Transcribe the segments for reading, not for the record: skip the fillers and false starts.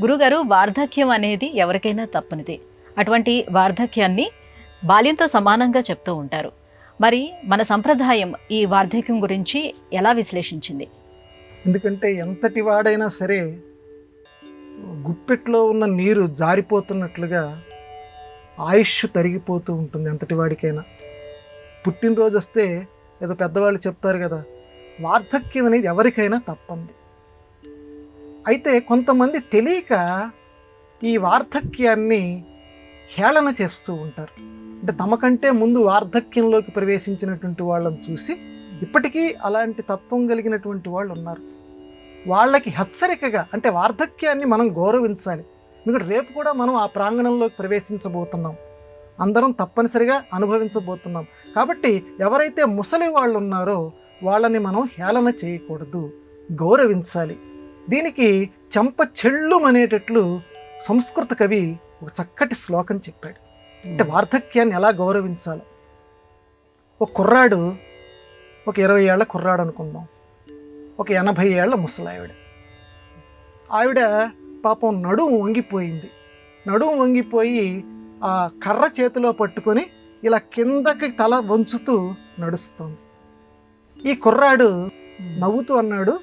గురుగారు, వార్ధక్యం అనేది ఎవరికైనా తప్పనిదే. అటువంటి వార్ధక్యాన్ని బాల్యంతో సమానంగా చెప్తూ ఉంటారు. మరి మన సంప్రదాయం ఈ వార్ధక్యం గురించి ఎలా విశ్లేషించింది? ఎందుకంటే ఎంతటి వాడైనా సరే గుప్పెట్లో ఉన్న నీరు జారిపోతున్నట్లుగా ఆయుష్ తరిగిపోతూ ఉంటుంది ఎంతటి వాడికైనా. పుట్టినరోజు వస్తే ఏదో పెద్దవాళ్ళు చెప్తారు కదా, వార్ధక్యం అనేది ఎవరికైనా తప్పంది. అయితే కొంతమంది తెలియక ఈ వార్ధక్యాన్ని హేళన చేస్తూ ఉంటారు. అంటే తమకంటే ముందు వార్ధక్యంలోకి ప్రవేశించినటువంటి వాళ్ళని చూసి ఇప్పటికీ అలాంటి తత్వం కలిగినటువంటి వాళ్ళు ఉన్నారు. వాళ్ళకి హెచ్చరికగా, అంటే వార్ధక్యాన్ని మనం గౌరవించాలి. ఎందుకంటే రేపు కూడా మనం ఆ ప్రాంగణంలోకి ప్రవేశించబోతున్నాం, అందరం తప్పనిసరిగా అనుభవించబోతున్నాం. కాబట్టి ఎవరైతే ముసలి వాళ్ళు ఉన్నారో వాళ్ళని మనం హేళన చేయకూడదు, గౌరవించాలి. దీనికి చెంప చెళ్ళుమనేటట్లు సంస్కృత కవి ఒక చక్కటి శ్లోకం చెప్పాడు. అంటే వార్ధక్యాన్ని ఎలా గౌరవించాలి. ఒక కుర్రాడు, ఒక 20 ఏళ్ల కుర్రాడు అనుకుందాం, ఒక 80 ఏళ్ల ముసలావిడ. ఆవిడ పాపం నడుము వంగిపోయింది. నడుము వంగిపోయి ఆ కర్ర చేతిలో పట్టుకొని ఇలా కిందకి తల వంచుతూ నడుస్తుంది. ఈ కుర్రాడు నవ్వుతూ అన్నాడు,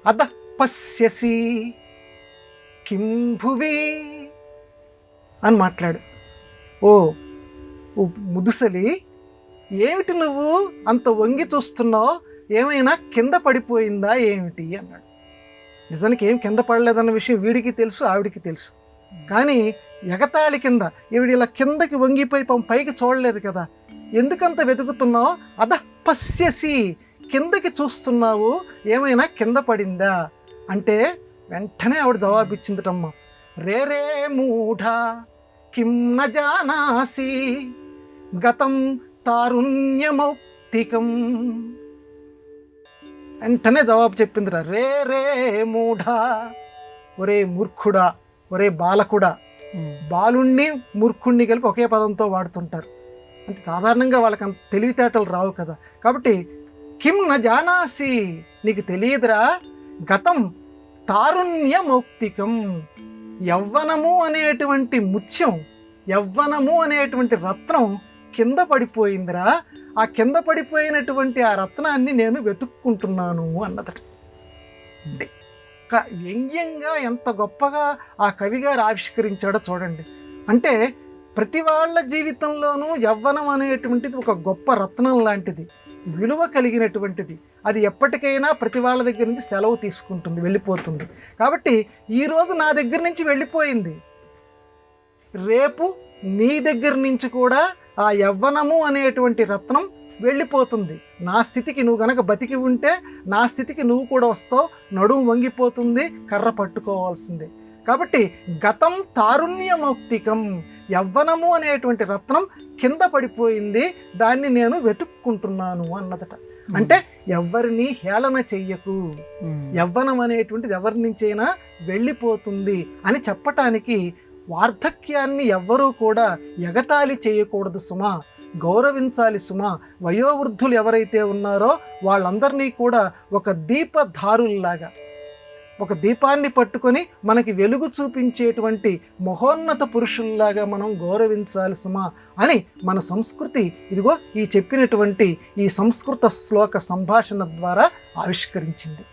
అద పశ్యసి కిం భువి అని మాట్లాడు. ఓ ముదుసలి, ఏమిటి నువ్వు అంత వంగి చూస్తున్నావు, ఏమైనా కింద పడిపోయిందా ఏమిటి అన్నాడు. నిజానికి ఏం కింద పడలేదన్న విషయం వీడికి తెలుసు, ఆవిడికి తెలుసు. కానీ ఎగతాళి కింద ఈవిడ ఇలా కిందకి వంగిపోయి పైకి చూడలేదు కదా, ఎందుకంత వెతుకుతున్నావు, అద పశ్యసి కిందకి చూస్తున్నావు, ఏమైనా కింద పడిందా అంటే వెంటనే ఆవిడ జవాబిచ్చిందిటమ్మ, రే రే మూఢ కిం న జానాసి గతం తారుణ్యమౌక్తికం. వెంటనే జవాబు చెప్పిందిరా, రే రే మూఢ, ఒరే మూర్ఖుడా, ఒరే బాలకుడా. బాలుణ్ణి మూర్ఖుణ్ణి కలిపి ఒకే పదంతో వాడుతుంటారు. అంటే సాధారణంగా వాళ్ళకి అంత తెలివితేటలు రావు కదా. కాబట్టి కిం న జానాసి, నీకు తెలియదురా, గతం తారుణ్యమౌక్తికం, యవ్వనము అనేటువంటి ముత్యం, యవ్వనము అనేటువంటి రత్నం కింద పడిపోయిందిరా, ఆ కింద పడిపోయినటువంటి ఆ రత్నాన్ని నేను వెతుక్కుంటున్నాను అన్నదట. అంటే వ్యంగ్యంగా ఎంత గొప్పగా ఆ కవిగారు ఆవిష్కరించాడో చూడండి. అంటే ప్రతి వాళ్ళ జీవితంలోనూ యవ్వనం అనేటువంటిది ఒక గొప్ప రత్నం లాంటిది, విలువ కలిగినటువంటిది. అది ఎప్పటికైనా ప్రతి వాళ్ళ దగ్గర నుంచి సెలవు తీసుకుంటుంది, వెళ్ళిపోతుంది. కాబట్టి ఈరోజు నా దగ్గర నుంచి వెళ్ళిపోయింది, రేపు నీ దగ్గర నుంచి కూడా ఆ యవ్వనము అనేటువంటి రత్నం వెళ్ళిపోతుంది. నా స్థితికి నువ్వు గనక బతికి ఉంటే నా స్థితికి నువ్వు కూడా వస్తావు, నడుము వంగిపోతుంది, కర్ర పట్టుకోవాల్సిందే. కాబట్టి గతం తారుణ్యమౌక్తికం, యవ్వనము అనేటువంటి రత్నం కింద పడిపోయింది, దాన్ని నేను వెతుక్కుంటున్నాను అన్నదట. అంటే ఎవరిని హేళన చెయ్యకు, యవ్వనం అనేటువంటిది ఎవరి నుంచైనా వెళ్ళిపోతుంది అని చెప్పటానికి వార్ధక్యాన్ని ఎవ్వరూ కూడా ఎగతాళి చేయకూడదు సుమా, గౌరవించాలి సుమా. వయోవృద్ధులు ఎవరైతే ఉన్నారో వాళ్ళందరినీ కూడా ఒక దీపధారుల్లాగా, ఒక దీపాన్ని పట్టుకొని మనకి వెలుగు చూపించేటువంటి మహోన్నత పురుషుల్లాగా మనం గౌరవించాలి సుమా అని మన సంస్కృతి ఇదిగో ఈ చెప్పినటువంటి ఈ సంస్కృత శ్లోక సంభాషణ ద్వారా ఆవిష్కరించింది.